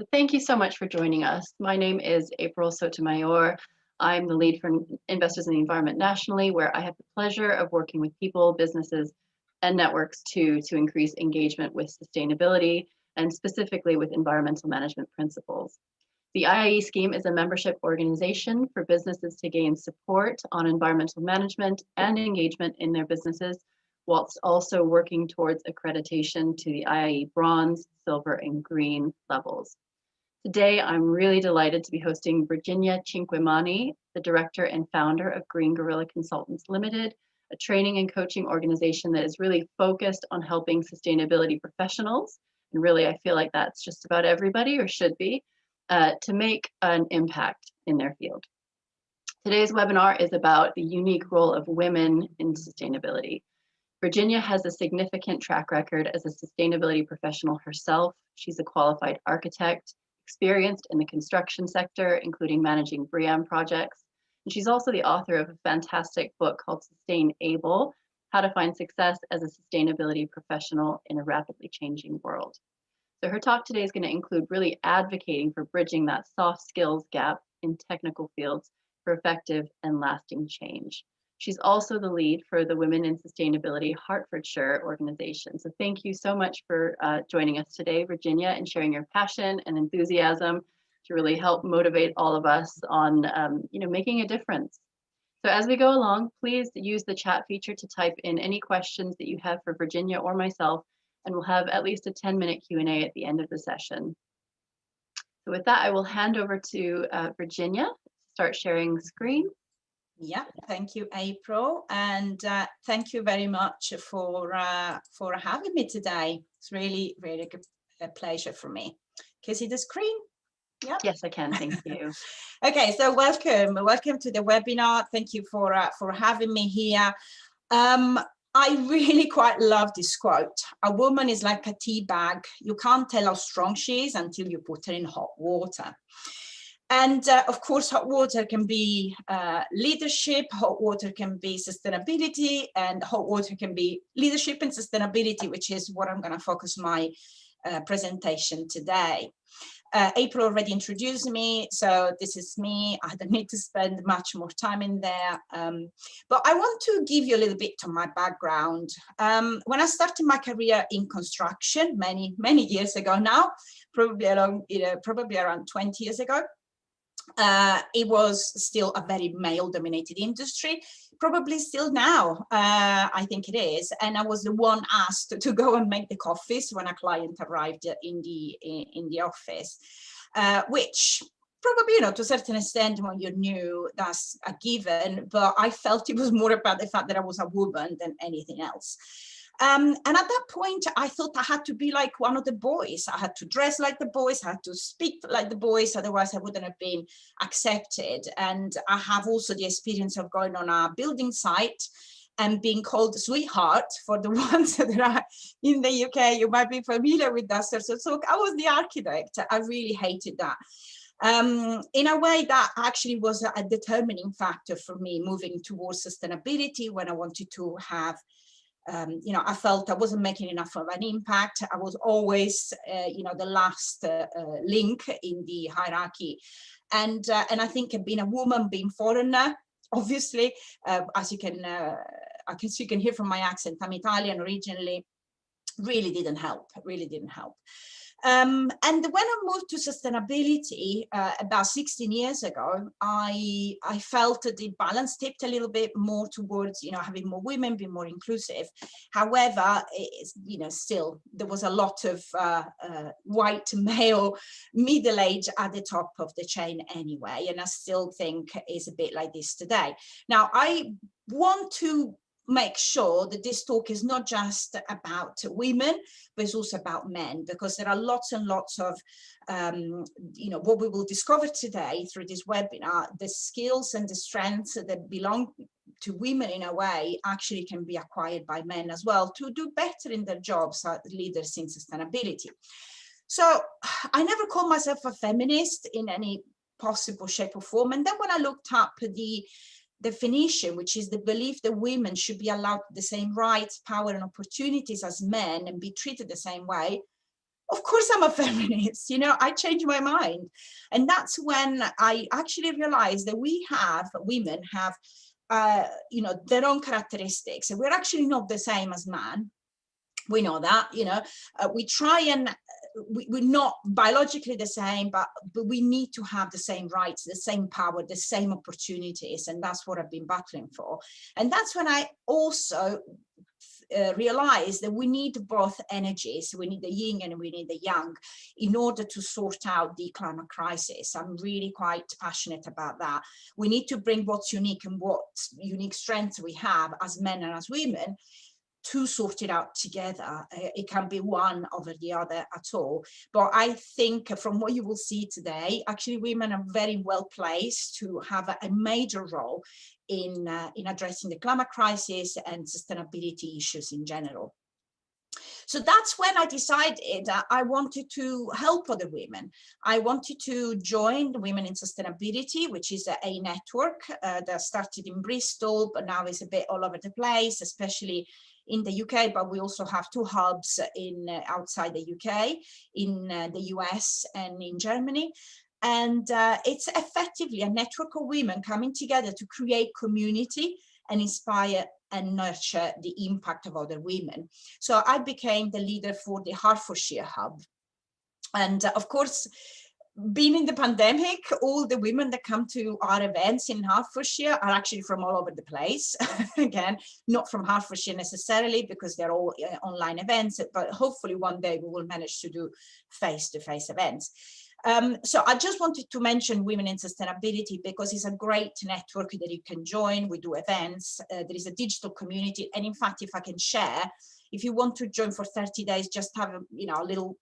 So thank you so much for joining us. My name is April Sotomayor. I'm the lead for Investors in the Environment nationally, where I have the pleasure of working with people, businesses, and networks to increase engagement with sustainability and specifically with environmental management principles. The IIE scheme is a membership organization for businesses to gain support on environmental management and engagement in their businesses, whilst also working towards accreditation to the IIE bronze, silver, and green levels. Today, I'm really delighted to be hosting Virginia Cinquemani, the director and founder of Green Gorilla Consultants Limited, a training and coaching organization that is really focused on helping sustainability professionals. And really, I feel like that's just about everybody, or should be, to make an impact in their field. Today's webinar is about the unique role of women in sustainability. Virginia has a significant track record as a sustainability professional herself. She's a qualified architect, experienced in the construction sector, including managing BREEAM projects. And she's also the author of a fantastic book called Sustainable: How to Find Success as a Sustainability Professional in a Rapidly Changing World. So her talk today is going to include really advocating for bridging that soft skills gap in technical fields for effective and lasting change. She's also the lead for the Women in Sustainability Hertfordshire organization. So thank you so much for joining us today, Virginia, and sharing your passion and enthusiasm to really help motivate all of us on making a difference. So as we go along, please use the chat feature to type in any questions that you have for Virginia or myself, and we'll have at least a 10-minute Q&A at the end of the session. So with that, I will hand over to Virginia to start sharing screen. Yeah, thank you, April, and thank you very much for having me today. It's really a pleasure for me. Can you see the screen? Yeah. Yes, I can. Thank you. Okay, so welcome to the webinar. Thank you for having me here. I really quite love this quote. A woman is like a tea bag. You can't tell how strong she is until you put her in hot water. And of course, hot water can be leadership, hot water can be sustainability, and hot water can be leadership and sustainability, which is what I'm going to focus my presentation today. April already introduced me, so this is me. I don't need to spend much more time in there. But I want to give you a little bit of my background. When I started my career in construction many years ago now, probably around 20 years ago, it was still a very male-dominated industry, probably still now, I think it is. And I was the one asked to go and make the coffees when a client arrived in the office, which probably, to a certain extent, when you're new, that's a given. But I felt it was more about the fact that I was a woman than anything else. And at that point, I thought I had to be like one of the boys. I had to dress like the boys, I had to speak like the boys, otherwise I wouldn't have been accepted. And I have also the experience of going on a building site and being called sweetheart. For the ones that are in the UK, you might be familiar with that. So I was the architect. I really hated that. In a way, that actually was a determining factor for me moving towards sustainability when I wanted to have I felt I wasn't making enough of an impact. I was always, the last link in the hierarchy. And I think being a woman, being foreigner, obviously, as you can hear from my accent, I'm Italian originally, really didn't help. And when I moved to sustainability about 16 years ago, I felt that the balance tipped a little bit more towards, having more women, being more inclusive. However, still there was a lot of white male middle age at the top of the chain anyway, and I still think it's a bit like this today. Now, I want to make sure that this talk is not just about women, but it's also about men, because there are lots and lots of, what we will discover today through this webinar, the skills and the strengths that belong to women in a way actually can be acquired by men as well to do better in their jobs as leaders in sustainability. So I never called myself a feminist in any possible shape or form. And then when I looked up the definition, which is the belief that women should be allowed the same rights, power, and opportunities as men and be treated the same way, of course I'm a feminist, you know, I changed my mind. And that's when I actually realized that women have, you know, their own characteristics. We're actually not the same as man. We know that, you know, we try and we're not biologically the same, but we need to have the same rights, the same power, the same opportunities. And that's what I've been battling for. And that's when I also realize that we need both energies. We need the yin and we need the yang in order to sort out the climate crisis. I'm really quite passionate about that. We need to bring what's unique and what unique strengths we have as men and as women to sort it out together. It can be one over the other at all. But I think from what you will see today, actually women are very well placed to have a major role in addressing the climate crisis and sustainability issues in general. So that's when I decided I wanted to help other women. I wanted to join Women in Sustainability, which is a network that started in Bristol, but now is a bit all over the place, especially in the UK, but we also have 2 hubs in outside the UK, in the US and in Germany. And it's effectively a network of women coming together to create community and inspire and nurture the impact of other women. So I became the leader for the Hertfordshire hub. And of course, being in the pandemic, all the women that come to our events in Hertfordshire are actually from all over the place. Again, not from Hertfordshire necessarily, because they're all online events, but hopefully one day we will manage to do face-to-face events. So I just wanted to mention Women in Sustainability because it's a great network that you can join. We do events, there is a digital community. And in fact, if I can share, if you want to join for 30 days, just have a, you know, a little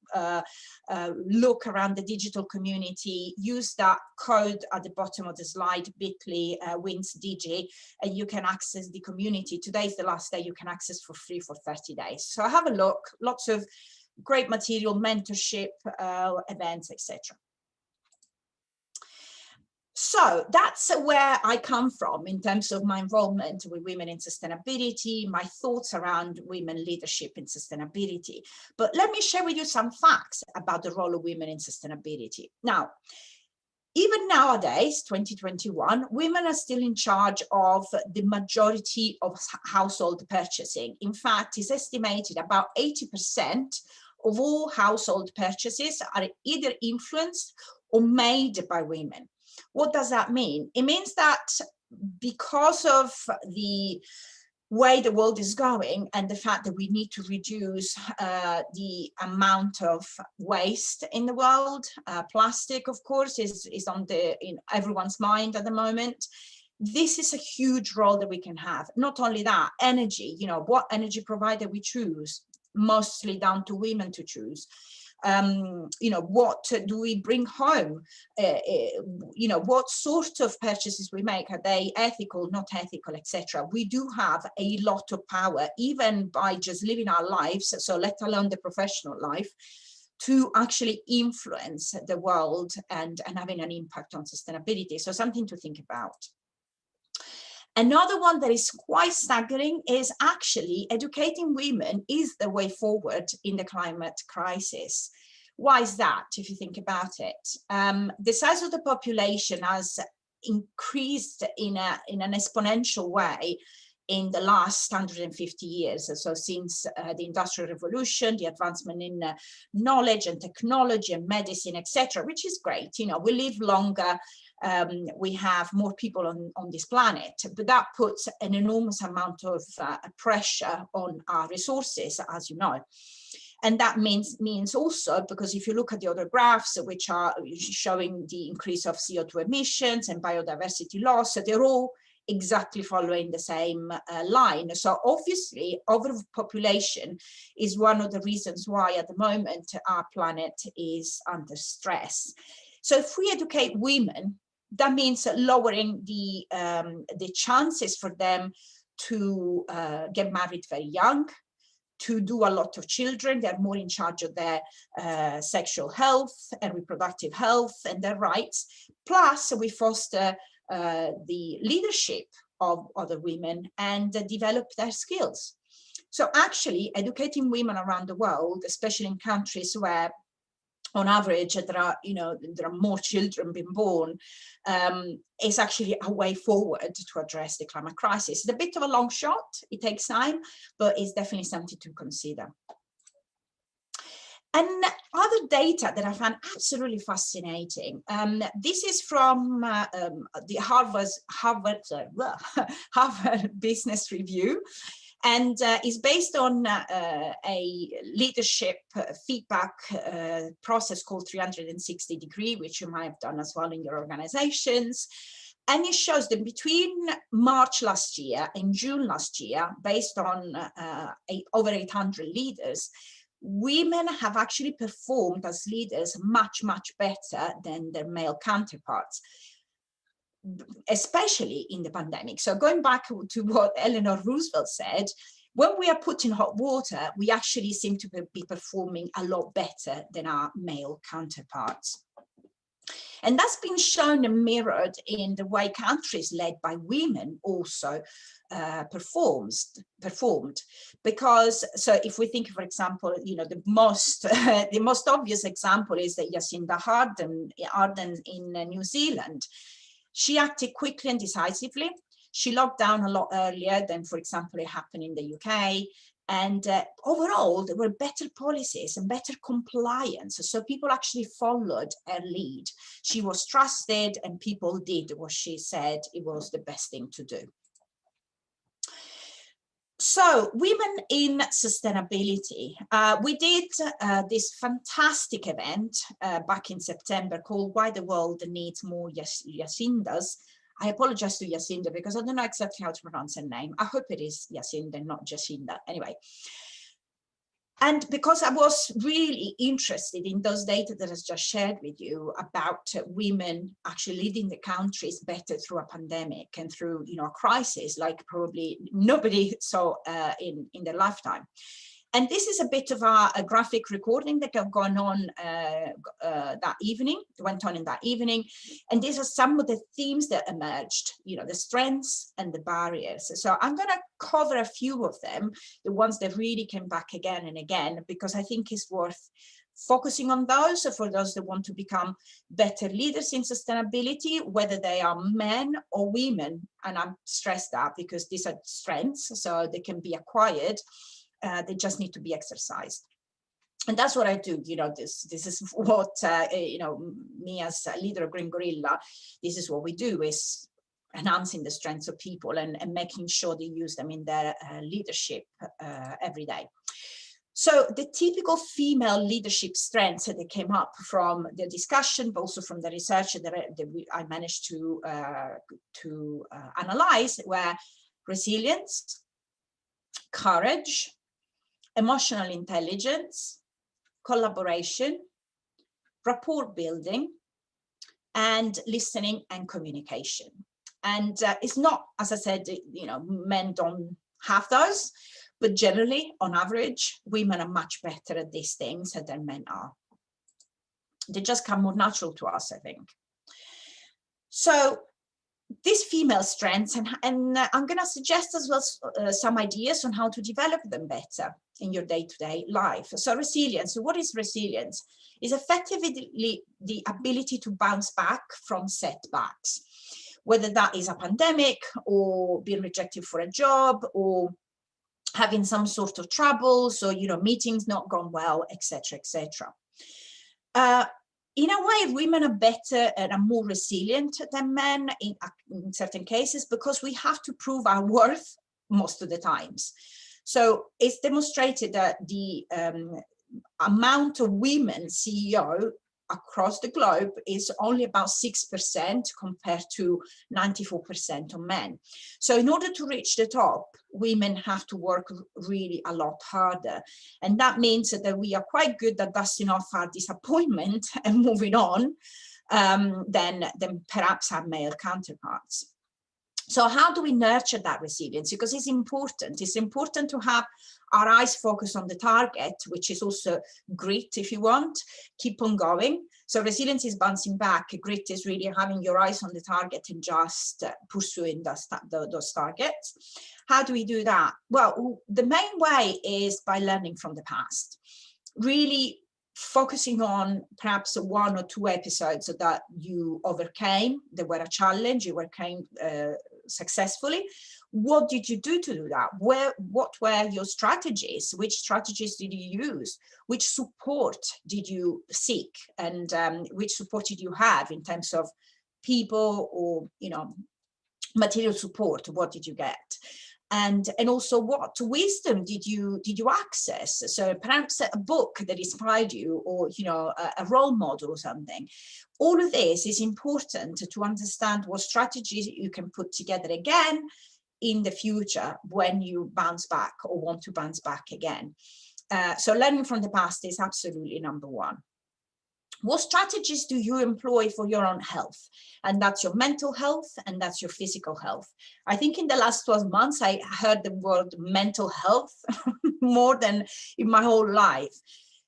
look around the digital community, use that code at the bottom of the slide, bit.ly WINSDigi, and you can access the community. Today is the last day you can access for free for 30 days. So have a look, lots of great material, mentorship, events, etc. So that's where I come from in terms of my involvement with Women in Sustainability, my thoughts around women leadership in sustainability. But let me share with you some facts about the role of women in sustainability. Now, even nowadays, 2021, women are still in charge of the majority of household purchasing. In fact, it's estimated about 80% of all household purchases are either influenced or made by women. What does that mean? It means that because of the way the world is going and the fact that we need to reduce the amount of waste in the world, plastic, of course, is in everyone's mind at the moment. This is a huge role that we can have. Not only that, energy, you know, what energy provider we choose, mostly down to women to choose. You know, what do we bring home? You know, what sort of purchases we make, are they ethical, not ethical, etc. We do have a lot of power, even by just living our lives, so let alone the professional life, to actually influence the world and having an impact on sustainability. So something to think about. Another one that is quite staggering is actually educating women is the way forward in the climate crisis. Why is that, if you think about it? The size of the population has increased in an exponential way in the last 150 years. So since the Industrial Revolution, the advancement in knowledge and technology and medicine, etc., which is great. You know, we live longer, we have more people on this planet, but that puts an enormous amount of pressure on our resources, as you know. And that means also, because if you look at the other graphs, which are showing the increase of CO2 emissions and biodiversity loss, so they're all exactly following the same line. So obviously, overpopulation is one of the reasons why at the moment our planet is under stress. So if we educate women, that means lowering the chances for them to get married very young, to do a lot of children. They're more in charge of their sexual health and reproductive health and their rights. Plus, we foster the leadership of other women and develop their skills. So actually educating women around the world, especially in countries where on average, there are more children being born, is actually a way forward to address the climate crisis. It's a bit of a long shot, it takes time, but it's definitely something to consider. And other data that I found absolutely fascinating. This is from the Harvard Business Review, and is based on a leadership feedback process called 360 degree, which you might have done as well in your organizations. And it shows that between March last year and June last year, based on over 800 leaders, women have actually performed as leaders much, much better than their male counterparts, especially in the pandemic. So going back to what Eleanor Roosevelt said, when we are put in hot water, we actually seem to be performing a lot better than our male counterparts. And that's been shown and mirrored in the way countries led by women also performed. Because, so if we think, for example, the most obvious example is that Jacinda Ardern in New Zealand. She acted quickly and decisively. She locked down a lot earlier than, for example, it happened in the UK. And overall, there were better policies and better compliance. So people actually followed her lead. She was trusted and people did what she said it was the best thing to do. So women in sustainability. We did this fantastic event back in September called Why the World Needs More Jacindas. I apologize to Jacinda because I don't know exactly how to pronounce her name. I hope it is Jacinda, not Jacinda. Anyway. And because I was really interested in those data that I just shared with you about women actually leading the countries better through a pandemic and through a crisis like probably nobody saw in their lifetime. And this is a bit of a graphic recording that have gone on went on in that evening. And these are some of the themes that emerged, the strengths and the barriers. So I'm going to cover a few of them, the ones that really came back again and again, because I think it's worth focusing on those. So for those that want to become better leaders in sustainability, whether they are men or women, and I'm stressed that because these are strengths, so they can be acquired. They just need to be exercised. And that's what I do. This is what, me as a leader of Green Gorilla, this is what we do, is enhancing the strengths of people and making sure they use them in their leadership every day. So the typical female leadership strengths that came up from the discussion, but also from the research that I managed to analyze, were resilience, courage, emotional intelligence, collaboration, rapport building, and listening and communication. And it's not, as I said, men don't have those, but generally, on average, women are much better at these things than men are. They just come more natural to us, I think. So these female strengths, and I'm going to suggest as well some ideas on how to develop them better in your day-to-day life. So resilience. So what is resilience? Is effectively the ability to bounce back from setbacks, whether that is a pandemic or being rejected for a job or having some sort of trouble, so meetings not gone well, etc., etc. In a way, women are better and are more resilient than men in certain cases because we have to prove our worth most of the times. So it's demonstrated that the amount of women CEO across the globe is only about 6% compared to 94% of men. So in order to reach the top, women have to work really a lot harder. And that means that we are quite good at dusting off our disappointment and moving on than perhaps our male counterparts. So how do we nurture that resilience? Because it's important. It's important to have our eyes focused on the target, which is also grit, if you want, keep on going. So resilience is bouncing back. Grit is really having your eyes on the target and just pursuing those targets. How do we do that? Well, the main way is by learning from the past. Really focusing on perhaps 1 or 2 episodes that you overcame, that were a challenge, you overcame successfully. What did you do to do that? What were your strategies? Which strategies did you use? Which support did you seek? And which support did you have in terms of people or, you know, material support? What did you get? And also, what wisdom did you access? So perhaps a book that inspired you, or, you know, a role model or something. All of this is important to understand what strategies you can put together again in the future when you bounce back or want to bounce back again. So learning from the past is absolutely number one. What strategies do you employ for your own health? And that's your mental health, and that's your physical health. I think in the last 12 months, I heard the word mental health more than in my whole life.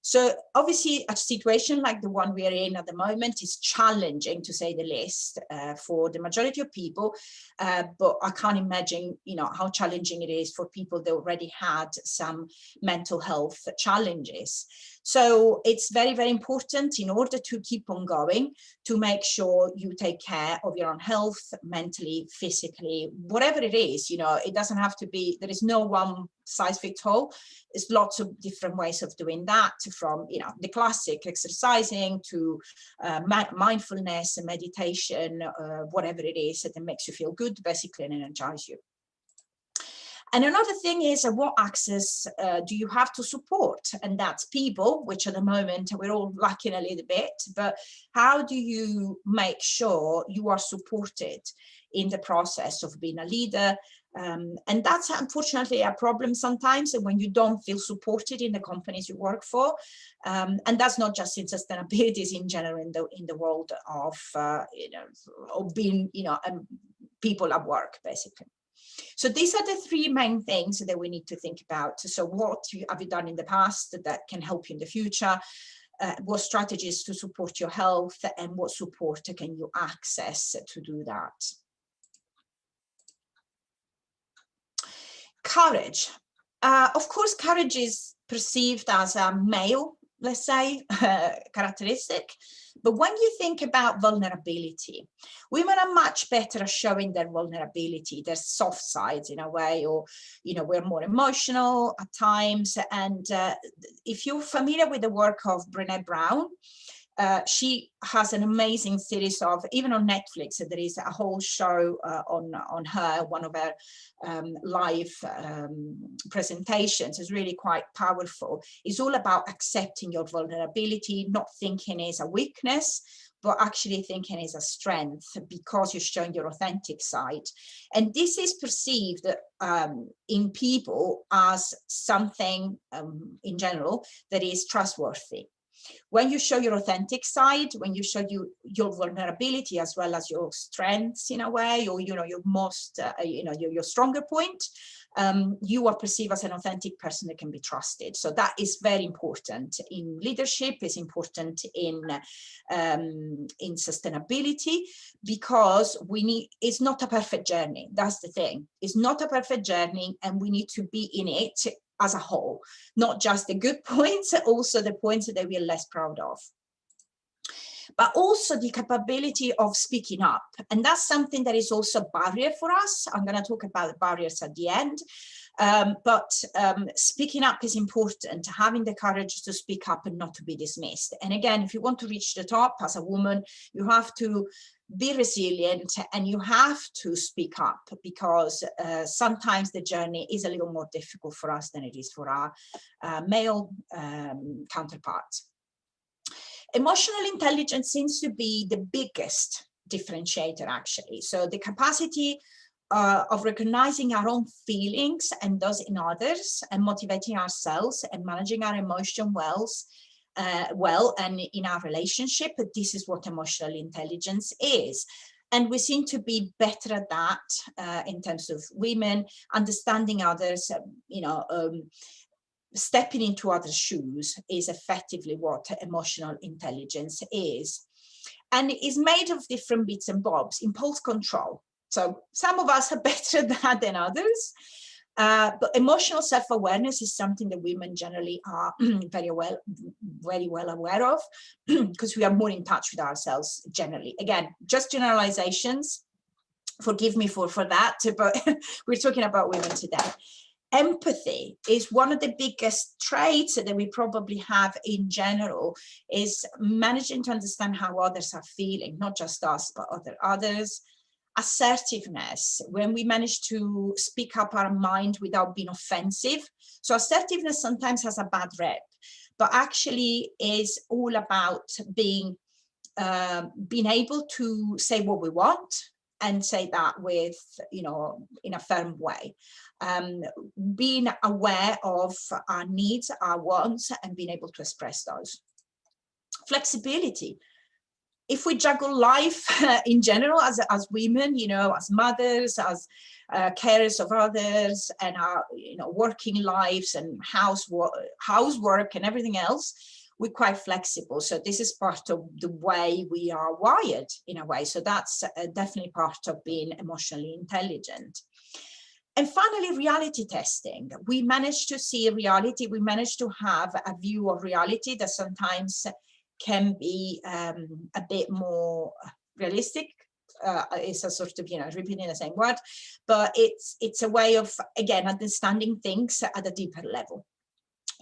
So obviously a situation like the one we are in at the moment is challenging, to say the least, for the majority of people. But I can't imagine, you know, how challenging it is for people that already had some mental health challenges. So it's very, very important, in order to keep on going, to make sure you take care of your own health, mentally, physically, whatever it is. You know, it doesn't have to be, there is no one size fits all. There's lots of different ways of doing that, from, you know, the classic exercising to mindfulness and meditation, whatever it is that makes you feel good, basically, and energize you. And another thing is, what access do you have to support? And that's people, which at the moment we're all lacking a little bit, but how do you make sure you are supported in the process of being a leader? And that's unfortunately a problem sometimes, when you don't feel supported in the companies you work for. And that's not just in sustainability, it's in general in the world of, you know, of being, you know, people at work, basically. So these are the 3 main things that we need to think about. So what have you done in the past that can help you in the future? What strategies to support your health, and what support can you access to do that? Courage. Of course, courage is perceived as a male, let's say, characteristic. But when you think about vulnerability, women are much better at showing their vulnerability, their soft sides in a way, or, you know, we're more emotional at times. And if you're familiar with the work of Brené Brown, she has an amazing series of, even on Netflix, there is a whole show on her, one of her live presentations. Is really quite powerful. It's all about accepting your vulnerability, not thinking it's a weakness, but actually thinking is a strength, because you're showing your authentic side. And this is perceived in people as something in general that is trustworthy. When you show your authentic side, when you show your vulnerability as well as your strengths in a way, or, you know, your most, you know, your stronger point, you are perceived as an authentic person that can be trusted. So that is very important in leadership. It's important in sustainability, because we need, it's not a perfect journey. That's the thing. It's not a perfect journey, and we need to be in it as a whole, not just the good points, also the points that we are less proud of. But also the capability of speaking up. And that's something that is also a barrier for us. I'm going to talk about the barriers at the end. But speaking up is important, having the courage to speak up and not to be dismissed. And again, if you want to reach the top as a woman, you have to be resilient, and you have to speak up, because sometimes the journey is a little more difficult for us than it is for our male counterparts. Emotional intelligence seems to be the biggest differentiator, actually. So the capacity of recognizing our own feelings and those in others, and motivating ourselves and managing our emotion well, and in our relationship. This is what emotional intelligence is. And we seem to be better at that in terms of women, understanding others, you know, stepping into others' shoes is effectively what emotional intelligence is. And it is made of different bits and bobs. Impulse control. So some of us are better at that than others. But emotional self-awareness is something that women generally are very well aware of, because we are more in touch with ourselves generally. Again, just generalizations. Forgive me for that, but we're talking about women today. Empathy is one of the biggest traits that we probably have in general, is managing to understand how others are feeling, not just us, but others. Assertiveness, when we manage to speak up our mind without being offensive. So assertiveness sometimes has a bad rep, but actually is all about being able to say what we want, and say that with, in a firm way. Being aware of our needs, our wants, and being able to express those. Flexibility. If we juggle life in general as women, as mothers, as carers of others, and our working lives and housework and everything else, we're quite flexible. So this is part of the way we are wired in a way. So that's definitely part of being emotionally intelligent. And finally, reality testing. We manage to see reality. We manage to have a view of reality that sometimes can be a bit more realistic. It's a sort of, repeating the same word, but it's a way of, again, understanding things at a deeper level.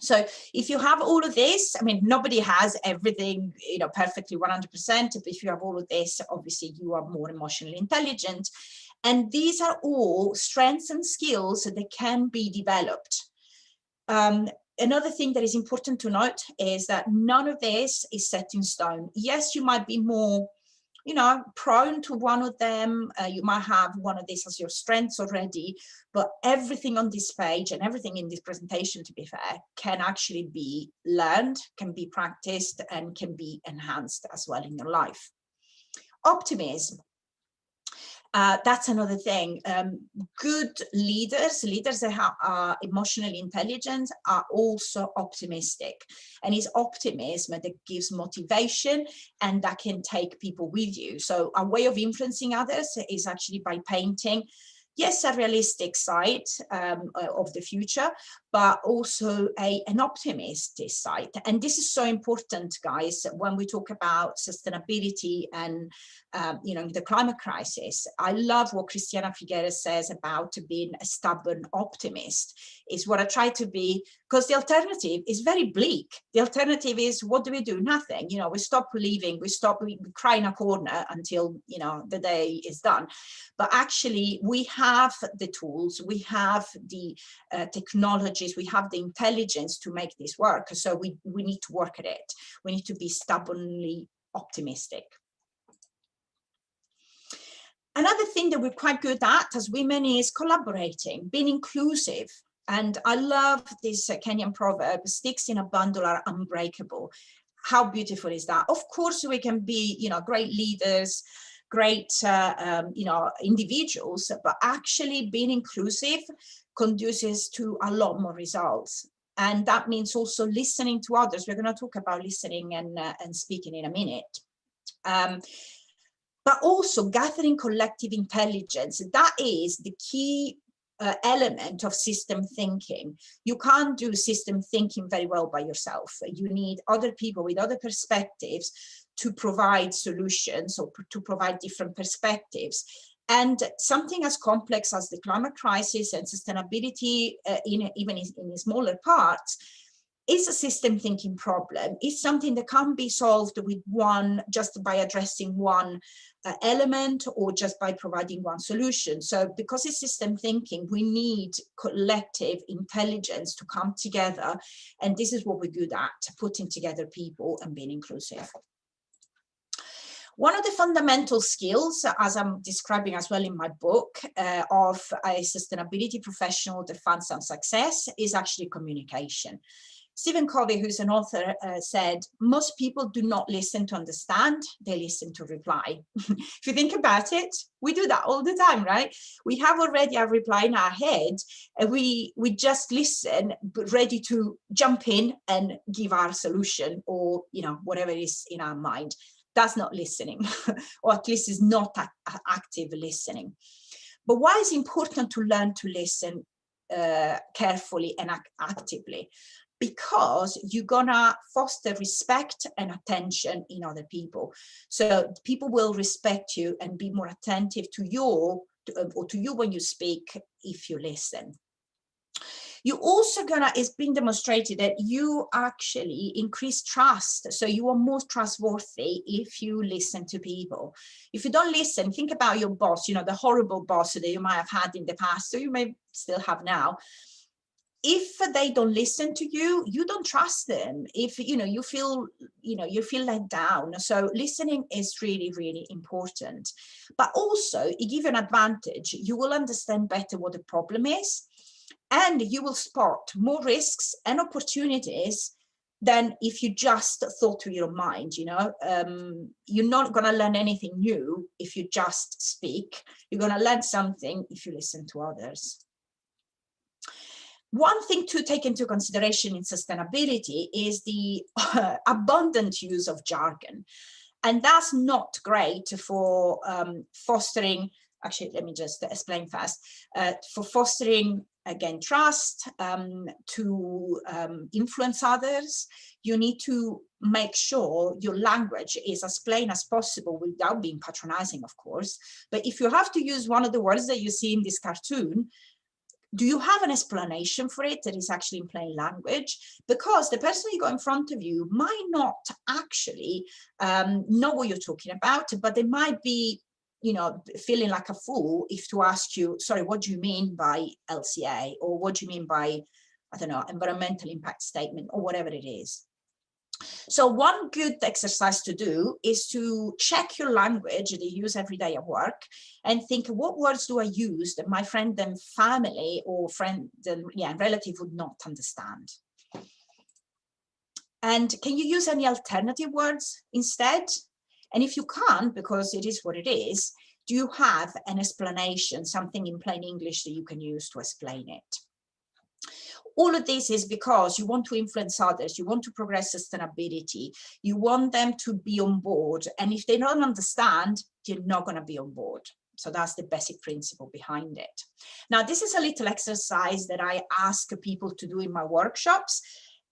So if you have all of this, I mean, nobody has everything, perfectly 100%. But if you have all of this, obviously you are more emotionally intelligent. And these are all strengths and skills that can be developed. Another thing that is important to note is that none of this is set in stone. Yes, you might be more, prone to one of them. You might have one of these as your strengths already, but everything on this page and everything in this presentation, to be fair, can actually be learned, can be practiced, and can be enhanced as well in your life. Optimism. That's another thing. Good leaders that are emotionally intelligent are also optimistic. And it's optimism that gives motivation and that can take people with you. So a way of influencing others is actually by painting, yes, a realistic side of the future, but also an optimistic side. And this is so important, guys, when we talk about sustainability and the climate crisis. I love what Christiana Figueres says about being a stubborn optimist. Is what I try to be, because the alternative is very bleak. The alternative is, what do? Nothing. We stop living, we cry in a corner until the day is done. But actually, we have the tools, we have the technologies, we have the intelligence to make this work. So we need to work at it. We need to be stubbornly optimistic. Another thing that we're quite good at as women is collaborating, being inclusive. And I love this Kenyan proverb, sticks in a bundle are unbreakable. How beautiful is that? Of course, we can be, great leaders, great, individuals, but actually being inclusive conduces to a lot more results. And that means also listening to others. We're going to talk about listening and speaking in a minute. But also gathering collective intelligence. That is the key element of system thinking. You can't do system thinking very well by yourself. You need other people with other perspectives to provide solutions or to provide different perspectives. And something as complex as the climate crisis and sustainability, even in smaller parts, is a system thinking problem. It's something that can't be solved with just by addressing one element or just by providing one solution. So because it's system thinking, we need collective intelligence to come together. And this is what we're good at, putting together people and being inclusive. One of the fundamental skills, as I'm describing as well in my book, of a sustainability professional that finds some success is actually communication. Stephen Covey, who's an author, said, most people do not listen to understand, they listen to reply. If you think about it, we do that all the time, right? We have already a reply in our head, and we just listen, but ready to jump in and give our solution or, whatever is in our mind. That's not listening, or at least is not active listening. But why is it important to learn to listen? carefully and actively, because you're gonna foster respect and attention in other people. So people will respect you and be more attentive to you when you speak if you listen. You also it's been demonstrated that you actually increase trust. So you are more trustworthy if you listen to people. If you don't listen, think about your boss, you know, the horrible boss that you might have had in the past, so you may still have now. If they don't listen to you, you don't trust them. If you feel let down. So listening is really, really important. But also it gives you an advantage. You will understand better what the problem is, and you will spot more risks and opportunities than if you just thought through your mind. You're not going to learn anything new if you just speak. You're going to learn something if you listen to others. One thing to take into consideration in sustainability is the abundant use of jargon. And that's not great for fostering, actually, let me just explain fast, for fostering, again, trust, to influence others. You need to make sure your language is as plain as possible without being patronizing, of course. But if you have to use one of the words that you see in this cartoon, do you have an explanation for it that is actually in plain language? Because the person you got in front of you might not actually know what you're talking about, but they might be, feeling like a fool if to ask you, sorry, what do you mean by LCA? Or what do you mean by, I don't know, environmental impact statement, or whatever it is. So one good exercise to do is to check your language that you use every day at work and think, what words do I use that my friend and family or relative would not understand? And can you use any alternative words instead? And if you can't, because it is what it is, do you have an explanation, something in plain English that you can use to explain it? All of this is because you want to influence others, you want to progress sustainability, you want them to be on board. And if they don't understand, you're not going to be on board. So that's the basic principle behind it. Now, this is a little exercise that I ask people to do in my workshops,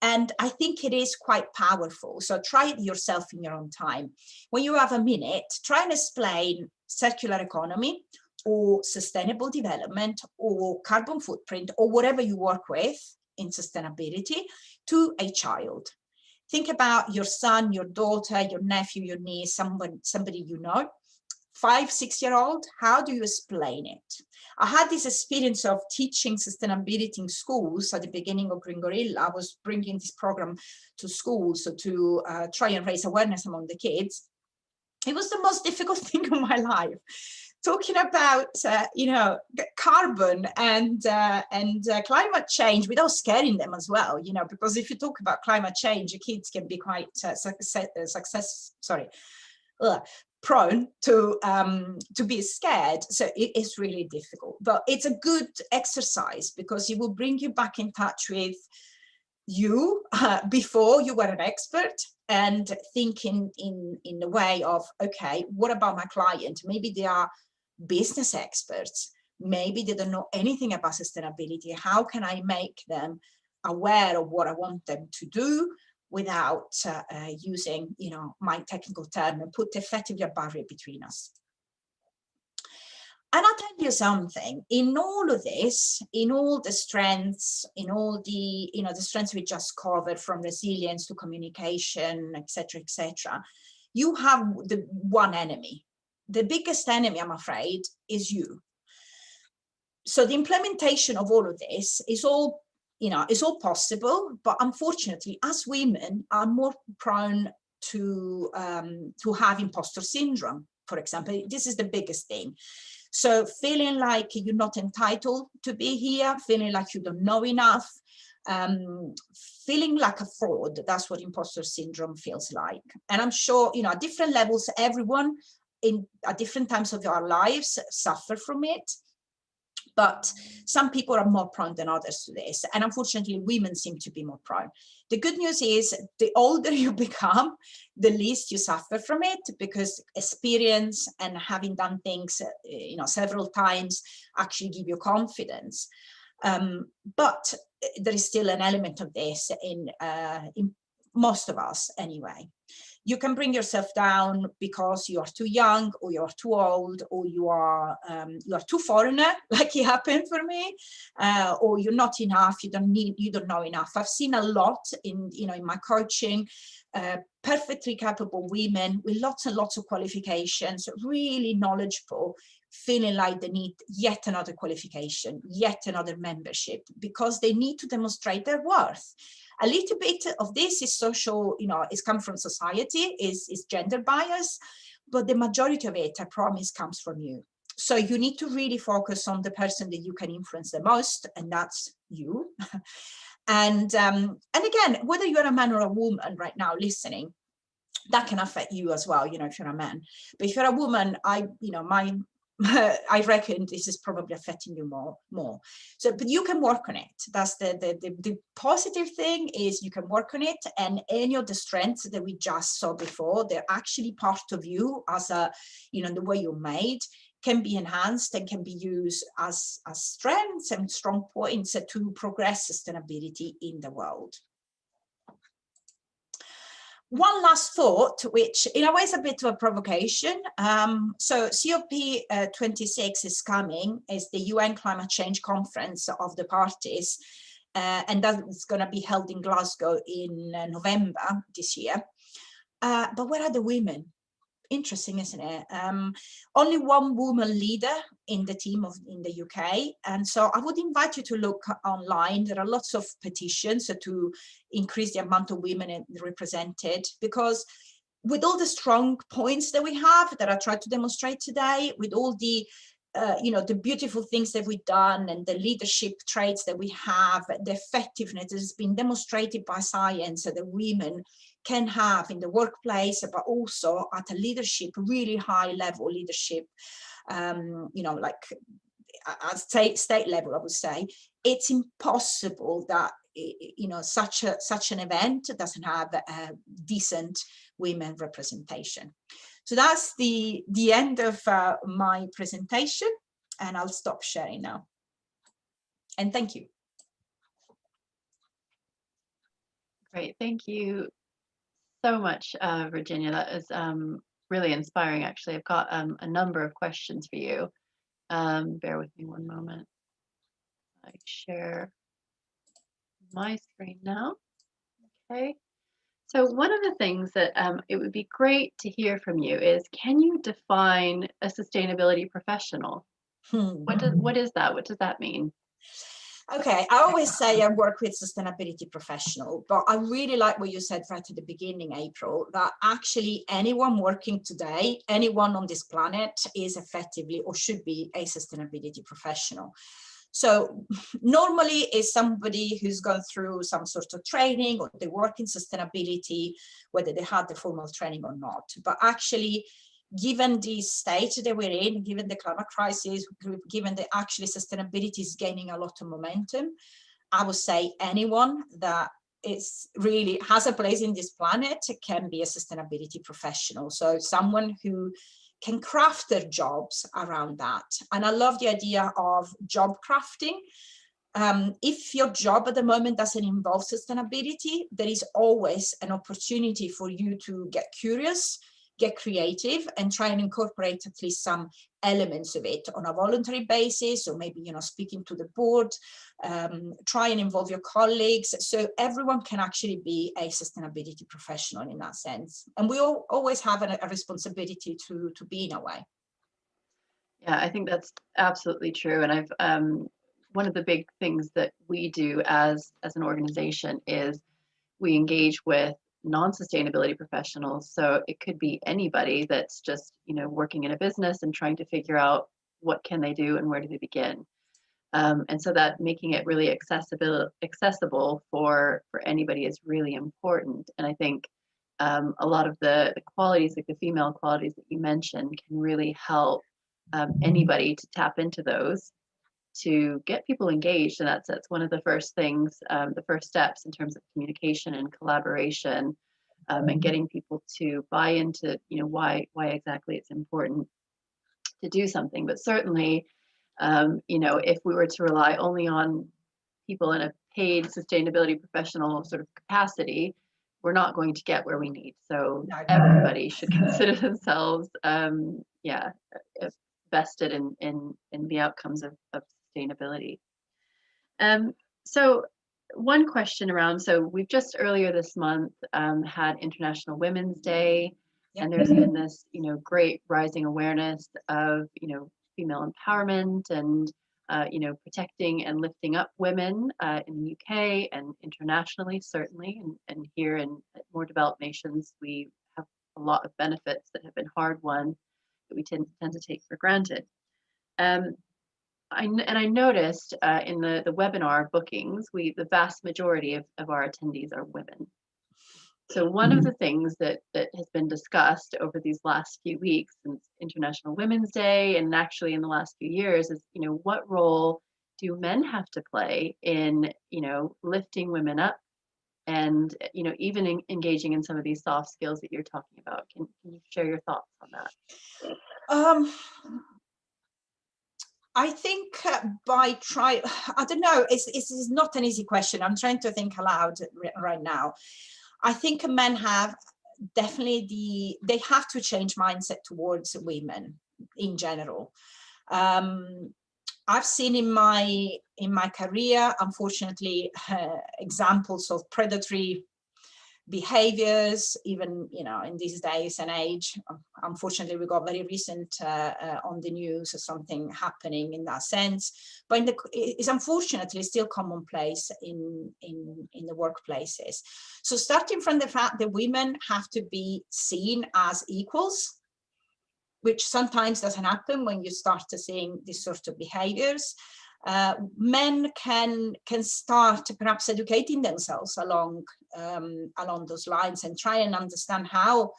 and I think it is quite powerful. So try it yourself in your own time. When you have a minute, try and explain circular economy, or sustainable development, or carbon footprint, or whatever you work with in sustainability to a child. Think about your son, your daughter, your nephew, your niece, somebody you know, 5, 6-year-old. How do you explain it? I had this experience of teaching sustainability in schools at the beginning of Green Gorilla. I was bringing this program to schools so to try and raise awareness among the kids. It was the most difficult thing of my life. Talking about carbon and climate change without scaring them as well, because if you talk about climate change, your kids can be quite prone to be scared. So it is really difficult, but it's a good exercise because it will bring you back in touch with you before you were an expert, and thinking in the way of, okay, what about my client? Maybe they are business experts, maybe they don't know anything about sustainability. How can I make them aware of what I want them to do without using my technical term, and put effectively a barrier between us? And I'll tell you something, in all of this, in all the strengths, in all the, the strengths we just covered, from resilience to communication, etc., you have the one enemy. The biggest enemy, I'm afraid, is you. So the implementation of all of this is all, is all possible, but unfortunately, as women are more prone to have imposter syndrome, for example. This is the biggest thing. So feeling like you're not entitled to be here, feeling like you don't know enough, feeling like a fraud. That's what imposter syndrome feels like. And I'm sure, at different levels, everyone at different times of our lives suffer from it. But some people are more prone than others to this. And unfortunately, women seem to be more prone. The good news is the older you become, the least you suffer from it, because experience and having done things, several times actually give you confidence. But there is still an element of this in most of us anyway. You can bring yourself down because you are too young, or you are too old, or you are too foreigner, like it happened for me, or you're not enough. You don't know enough. I've seen a lot in my coaching, perfectly capable women with lots and lots of qualifications, really knowledgeable, feeling like they need yet another qualification, yet another membership, because they need to demonstrate their worth. A little bit of this is social, it's come from society, is gender bias, but the majority of it, I promise, comes from you. So you need to really focus on the person that you can influence the most, and that's you. And again, whether you're a man or a woman right now listening, that can affect you as well, if you're a man. But if you're a woman, I reckon this is probably affecting you more. So, but you can work on it. That's the positive thing, is you can work on it, and any of the strengths that we just saw before, they're actually part of you as the way you're made, can be enhanced and can be used as strengths and strong points to progress sustainability in the world. One last thought, which in a way is a bit of a provocation. So COP26 is coming, is the UN Climate Change Conference of the parties, and that's going to be held in Glasgow in November this year. But where are the women? Interesting, isn't it? Only one woman leader in the team in the UK, and so I would invite you to look online. There are lots of petitions to increase the amount of women represented, because with all the strong points that we have that I tried to demonstrate today, with all the the beautiful things that we've done and the leadership traits that we have, the effectiveness that has been demonstrated by science that women can have in the workplace, but also at a leadership, really high level leadership, like at state level, I would say, it's impossible that such an event doesn't have a decent women representation. So that's the end of my presentation, and I'll stop sharing now. And thank you. Great, thank you so much, Virginia. That is really inspiring, actually. I've got a number of questions for you. Bear with me one moment. I share my screen now. Okay. So one of the things that it would be great to hear from you is, can you define a sustainability professional? What is that? What does that mean? Okay, I always say I work with sustainability professional, but I really like what you said right at the beginning, April, that actually anyone working today, anyone on this planet is effectively or should be a sustainability professional. So normally is somebody who's gone through some sort of training, or they work in sustainability, whether they had the formal training or not. But actually, given the state that we're in, given the climate crisis, given that actually sustainability is gaining a lot of momentum, I would say anyone that is really has a place in this planet can be a sustainability professional. So someone who can craft their jobs around that. And I love the idea of job crafting. If your job at the moment doesn't involve sustainability, there is always an opportunity for you to get curious, get creative, and try and incorporate at least some elements of it on a voluntary basis, or maybe, speaking to the board, try and involve your colleagues. So everyone can actually be a sustainability professional in that sense. And we all always have a responsibility to be in a way. Yeah, I think that's absolutely true. And I've one of the big things that we do as an organization is we engage with non-sustainability professionals. So it could be anybody that's just, working in a business and trying to figure out what can they do and where do they begin. And so that making it really accessible for anybody is really important. And I think a lot of the qualities, like the female qualities that you mentioned, can really help anybody to tap into those to get people engaged. And that's one of the first things, the first steps in terms of communication and collaboration, and getting people to buy into, why exactly it's important to do something. But certainly, You know, if we were to rely only on people in a paid sustainability professional sort of capacity, we're not going to get where we need. So No. everybody should consider themselves, yeah, vested in the outcomes of sustainability. So one question around, so we've just earlier this month had International Women's Day, Yep. and there's been this, you know, great rising awareness of, you know, female empowerment and, you know, protecting and lifting up women in the UK and internationally, certainly, and here in more developed nations, we have a lot of benefits that have been hard won that we tend to take for granted. I noticed in the webinar bookings, the vast majority of our attendees are women. So one of the things that has been discussed over these last few weeks since International Women's Day, and actually in the last few years, is, you know, what role do men have to play in, you know, lifting women up, and, you know, even engaging in some of these soft skills that you're talking about. Can you share your thoughts on that? I think I don't know, it's not an easy question. I'm trying to think aloud right now. I think men have definitely they have to change mindset towards women in general. I've seen in my career, unfortunately, examples of predatory behaviors, even, you know, in these days and age. Unfortunately, we got very recent on the news or something happening in that sense, but it's unfortunately still commonplace in the workplaces. So starting from the fact that women have to be seen as equals, which sometimes doesn't happen when you start to seeing these sort of behaviors. Men can start perhaps educating themselves along those lines and try and understand how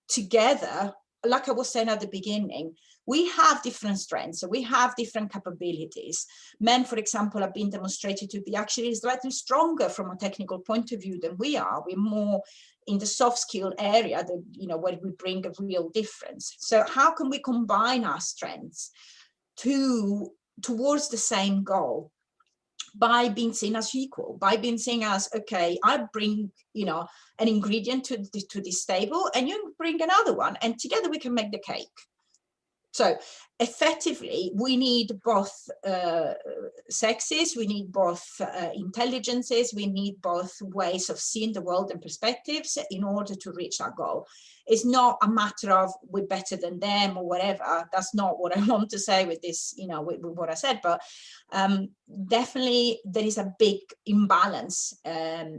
together, like I was saying at the beginning, we have different strengths, so we have different capabilities. Men, for example, have been demonstrated to be actually slightly stronger from a technical point of view than we are. We're more in the soft skill area, that, you know, where we bring a real difference. So how can we combine our strengths towards the same goal? By being seen as equal, by being seen as, okay, I bring, you know, an ingredient to this table and you bring another one, and together we can make the cake. So effectively, we need both sexes, we need both intelligences, we need both ways of seeing the world and perspectives in order to reach our goal. It's not a matter of we're better than them or whatever. That's not what I want to say with this, you know, with what I said, but definitely there is a big imbalance,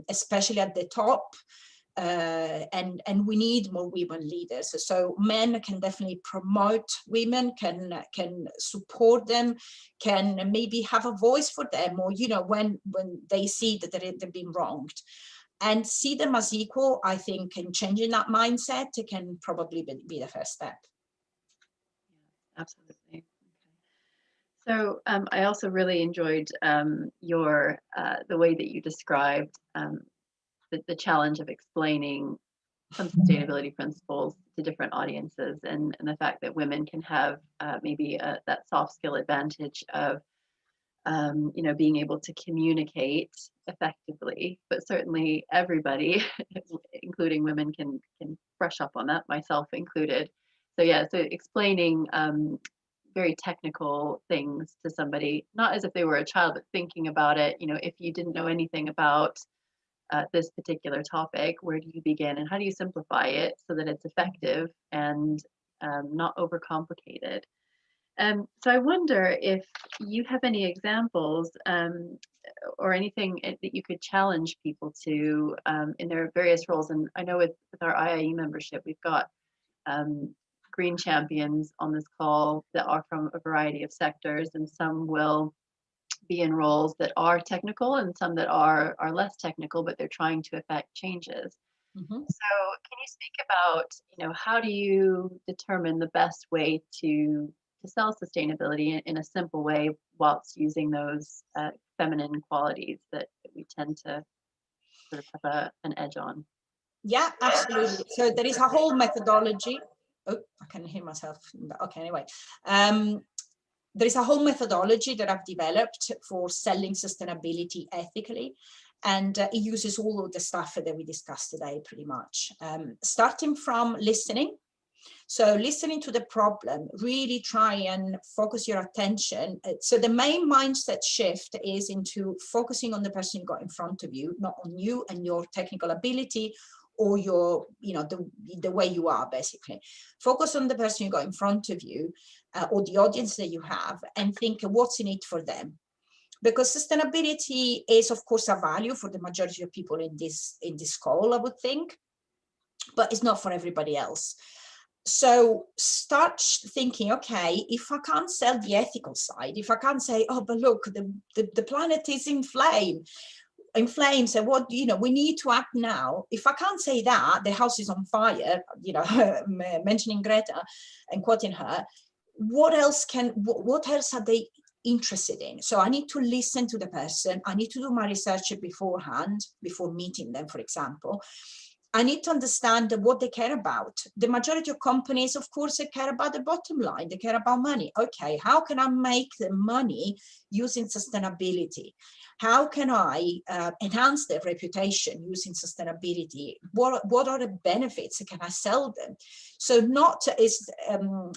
especially at the top. And we need more women leaders. So men can definitely promote women, can support them, can maybe have a voice for them, or, you know, when they see that they've been wronged, and see them as equal. I think in changing that mindset, it can probably be the first step. Absolutely. So I also really enjoyed the way that you described the challenge of explaining some sustainability principles to different audiences, and the fact that women can have maybe that soft skill advantage of you know, being able to communicate effectively, but certainly everybody, including women, can brush up on that, myself included. So yeah, so explaining very technical things to somebody, not as if they were a child, but thinking about it, you know, if you didn't know anything about this particular topic, where do you begin and how do you simplify it so that it's effective and not overcomplicated? So I wonder if you have any examples or anything that you could challenge people to in their various roles. And I know with our IIE membership, we've got green champions on this call that are from a variety of sectors, and some will be in roles that are technical and some that are less technical, but they're trying to affect changes. So can you speak about, you know, how do you determine the best way to sell sustainability in a simple way whilst using those feminine qualities that we tend to sort of have an edge on? Yeah, absolutely. So there is a whole methodology. Oh, I can hear myself. Okay, anyway. there is a whole methodology that I've developed for selling sustainability ethically. And it uses all of the stuff that we discussed today, pretty much. Starting from listening. So listening to the problem, really try and focus your attention. So the main mindset shift is into focusing on the person you got in front of you, not on you and your technical ability or your, the way you are, basically. Focus on the person you got in front of you or the audience that you have, and think what's in it for them. Because sustainability is, of course, a value for the majority of people in this call, I would think, but it's not for everybody else. So start thinking, okay, if I can't sell the ethical side, if I can't say, oh, but look, the planet is in flames, so what, we need to act now. If I can't say that, the house is on fire, mentioning Greta and quoting her, what else are they interested in? So I need to listen to the person. I need to do my research beforehand, before meeting them, for example. I need to understand what they care about. The majority of companies, of course, they care about the bottom line. They care about money. Okay, how can I make the money using sustainability? How can I enhance their reputation using sustainability? What are the benefits? Can I sell them? So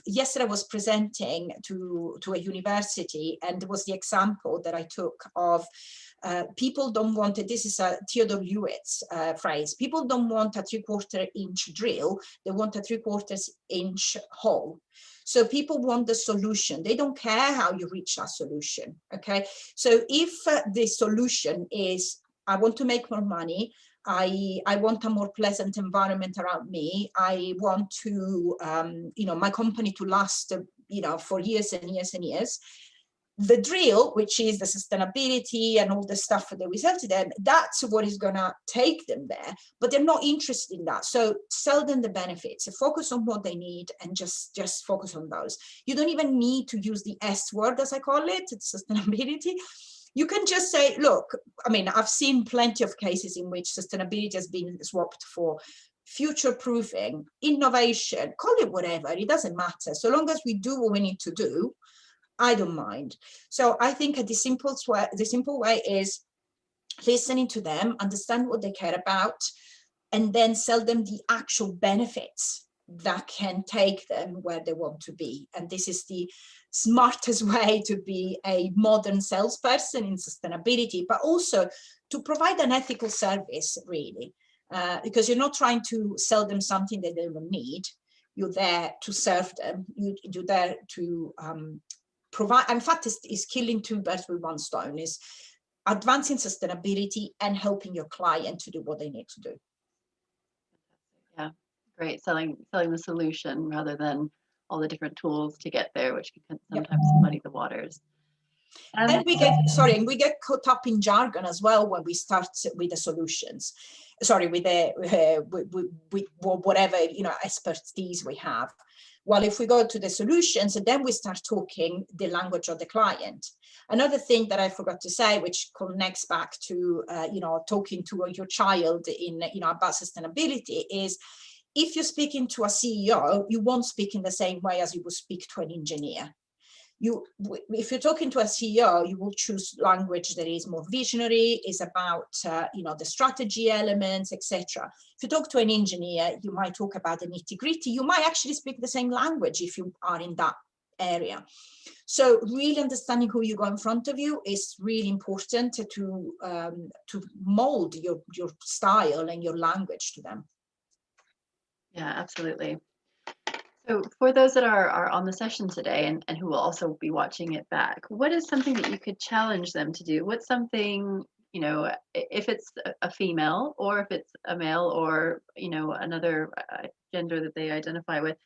yesterday I was presenting to a university, and there was the example that I took of people don't want, this is a Theodore Lewitt's phrase, people don't want a 3/4 inch drill, they want a 3/4 inch hole. So people want the solution. They don't care how you reach that solution, okay? So if the solution is, I want to make more money, I want a more pleasant environment around me, I want to, my company to last, for years and years and years, the drill, which is the sustainability and all the stuff that we sell to them, that's what is going to take them there. But they're not interested in that. So sell them the benefits, focus on what they need, and just focus on those. You don't even need to use the S word, as I call it, it's sustainability. You can just say, look, I mean, I've seen plenty of cases in which sustainability has been swapped for future-proofing, innovation, call it whatever, it doesn't matter. So long as we do what we need to do, I don't mind. So I think the simple way is listening to them, understand what they care about, and then sell them the actual benefits that can take them where they want to be. And this is the smartest way to be a modern salesperson in sustainability, but also to provide an ethical service, really, because you're not trying to sell them something that they don't need. You're there to serve them. You're there to provide. In fact, is killing two birds with one stone, is advancing sustainability and helping your client to do what they need to do. Yeah, great. Selling the solution rather than all the different tools to get there, which can sometimes muddy the waters. And we get caught up in jargon as well when we start with the solutions. Sorry, with whatever expertise we have. Well, if we go to the solutions, then we start talking the language of the client. Another thing that I forgot to say, which connects back to talking to your child in about sustainability, is if you're speaking to a CEO, you won't speak in the same way as you would speak to an engineer. If you're talking to a CEO, you will choose language that is more visionary, is about the strategy elements, etc. If you talk to an engineer, you might talk about the nitty-gritty. You might actually speak the same language if you are in that area. So really understanding who you got in front of you is really important to mold your style and your language to them. Yeah, absolutely. So for those that are on the session today and who will also be watching it back, what is something that you could challenge them to do? What's something, if it's a female or if it's a male or, another gender that they identify with,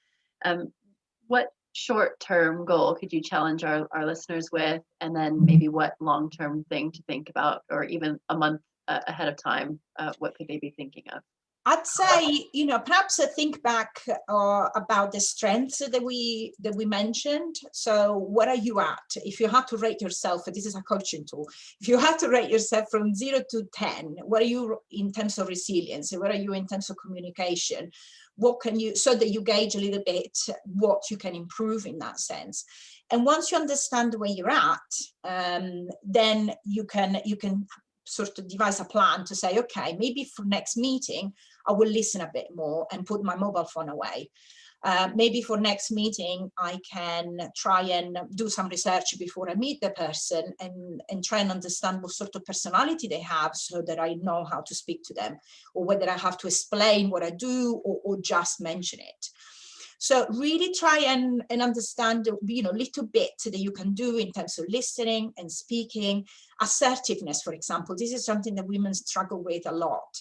what short-term goal could you challenge our listeners with? And then maybe what long-term thing to think about, or even a month ahead of time, what could they be thinking of? I'd say, perhaps think back about the strengths that we mentioned. So what are you at? If you had to rate yourself, this is a coaching tool. If you had to rate yourself from 0 to 10, what are you in terms of resilience? What are you in terms of communication? what can you, so that you gauge a little bit what you can improve in that sense. And once you understand where you're at, then you can sort of devise a plan to say, okay, maybe for next meeting, I will listen a bit more and put my mobile phone away. Maybe for next meeting, I can try and do some research before I meet the person and try and understand what sort of personality they have, so that I know how to speak to them, or whether I have to explain what I do or just mention it. So really try and understand, little bit that you can do in terms of listening and speaking. Assertiveness, for example, this is something that women struggle with a lot.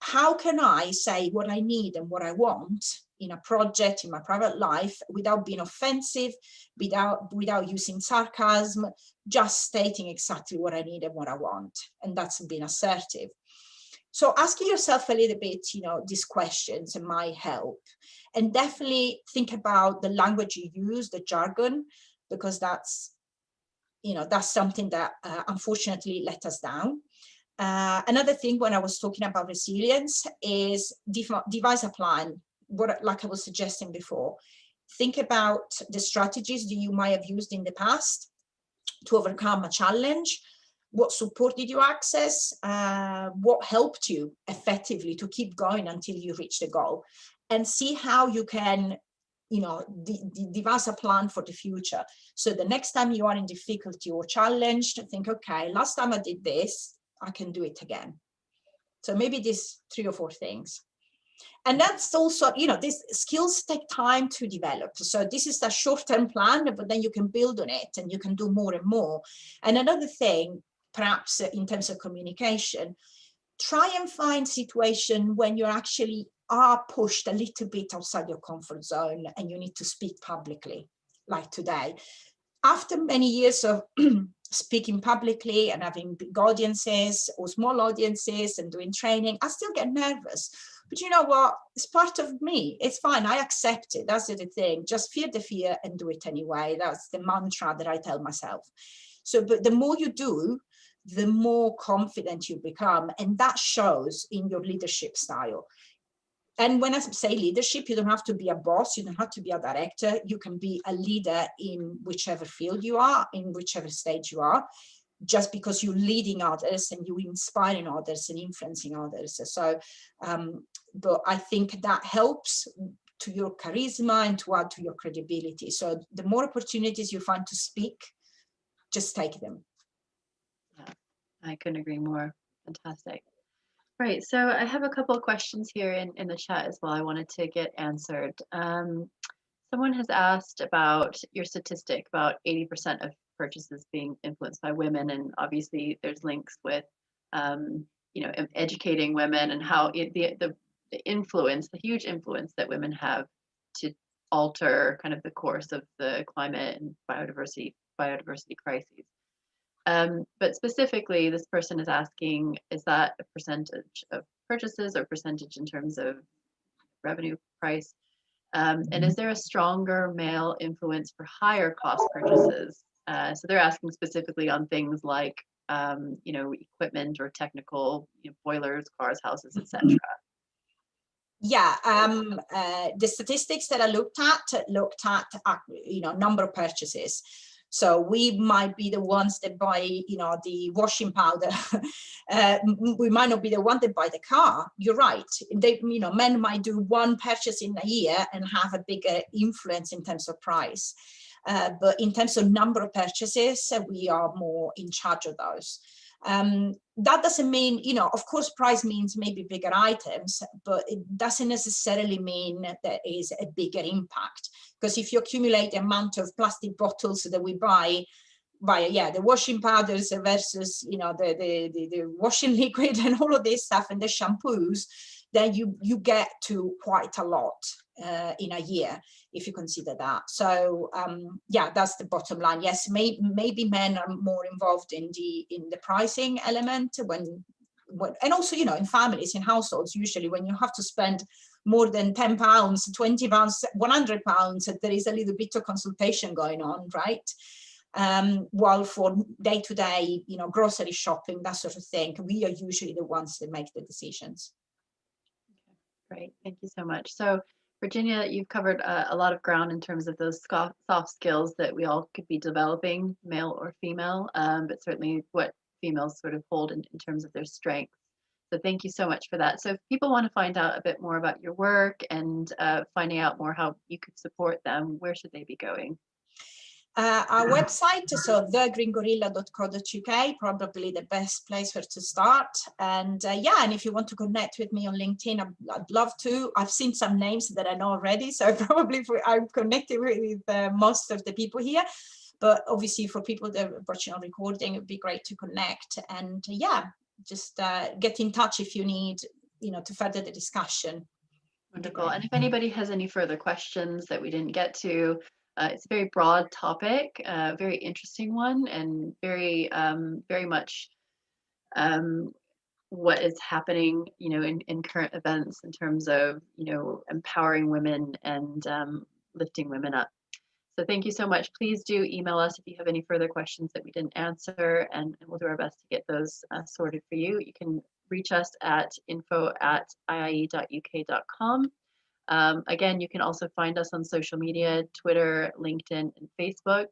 How can I say what I need and what I want in a project, in my private life, without being offensive, without using sarcasm, just stating exactly what I need and what I want? And that's being assertive. So asking yourself a little bit, these questions might help. And definitely think about the language you use, the jargon, because that's something that unfortunately let us down. Another thing, when I was talking about resilience, is devise a plan. Like I was suggesting before, think about the strategies that you might have used in the past to overcome a challenge. What support did you access? What helped you effectively to keep going until you reach the goal? And see how you can, devise a plan for the future. So the next time you are in difficulty or challenged, think, okay, last time I did this, I can do it again. So maybe these 3 or 4 things. And that's also, these skills take time to develop. So this is a short-term plan, but then you can build on it and you can do more and more. And another thing, perhaps in terms of communication, try and find situation when you actually are pushed a little bit outside your comfort zone and you need to speak publicly, like today. After many years of speaking publicly and having big audiences or small audiences and doing training, I still get nervous. But you know what? It's part of me. It's fine. I accept it. That's the thing. Just fear the fear and do it anyway. That's the mantra that I tell myself. So, but the more you do, the more confident you become. And that shows in your leadership style. And when I say leadership, you don't have to be a boss, you don't have to be a director, you can be a leader in whichever field you are, in whichever stage you are, just because you're leading others and you're inspiring others and influencing others. So, but I think that helps to your charisma and to add to your credibility. So the more opportunities you find to speak, just take them. Yeah, I couldn't agree more. Fantastic. Right, so I have a couple of questions here in the chat as well I wanted to get answered. Someone has asked about your statistic about 80% of purchases being influenced by women, and obviously there's links with, educating women and how the influence, the huge influence that women have to alter kind of the course of the climate and biodiversity crises. But specifically, this person is asking, is that a percentage of purchases or percentage in terms of revenue price? And is there a stronger male influence for higher cost purchases? So they're asking specifically on things like, equipment or technical, boilers, cars, houses, etc. Yeah, the statistics that I looked at, number of purchases. So we might be the ones that buy, the washing powder. We might not be the one that buy the car. You're right. Men might do one purchase in a year and have a bigger influence in terms of price. But in terms of number of purchases, we are more in charge of those. That doesn't mean, of course, price means maybe bigger items, but it doesn't necessarily mean there is a bigger impact. Because if you accumulate the amount of plastic bottles that we buy, the washing powders versus, the washing liquid and all of this stuff and the shampoos, then you get to quite a lot in a year, if you consider that. So that's the bottom line. Yes, maybe men are more involved in the pricing element when and also, in families, in households, usually when you have to spend more than £10, £20, £100, there is a little bit of consultation going on, right? While for day-to-day, grocery shopping, that sort of thing, we are usually the ones that make the decisions. Great, thank you so much. So, Virginia, you've covered a lot of ground in terms of those soft skills that we all could be developing, male or female, but certainly what females sort of hold in terms of their strengths. So thank you so much for that. So if people want to find out a bit more about your work and finding out more how you could support them, where should they be going? Our website, so thegreengorilla.co.uk, probably the best place where to start. And yeah, and if you want to connect with me on LinkedIn, I'd love to. I've seen some names that I know already, so probably I'm connected with most of the people here. But obviously for people that are watching on recording, it'd be great to connect. And yeah, just get in touch if you need, to further the discussion. Wonderful. And if anybody has any further questions that we didn't get to, it's a very broad topic, very interesting one, and very much what is happening, in current events in terms of, empowering women and lifting women up. So thank you so much. Please do email us if you have any further questions that we didn't answer, and we'll do our best to get those sorted for you. You can reach us at info@iie.uk.com. Again, you can also find us on social media, Twitter, LinkedIn, and Facebook,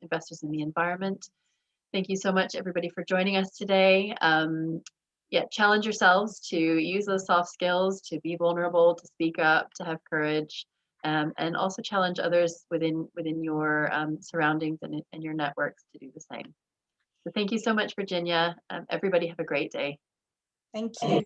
Investors in the Environment. Thank you so much, everybody, for joining us today. Yeah, challenge yourselves to use those soft skills, to be vulnerable, to speak up, to have courage, and also challenge others within your surroundings and your networks to do the same. So thank you so much, Virginia. Everybody have a great day. Thank you.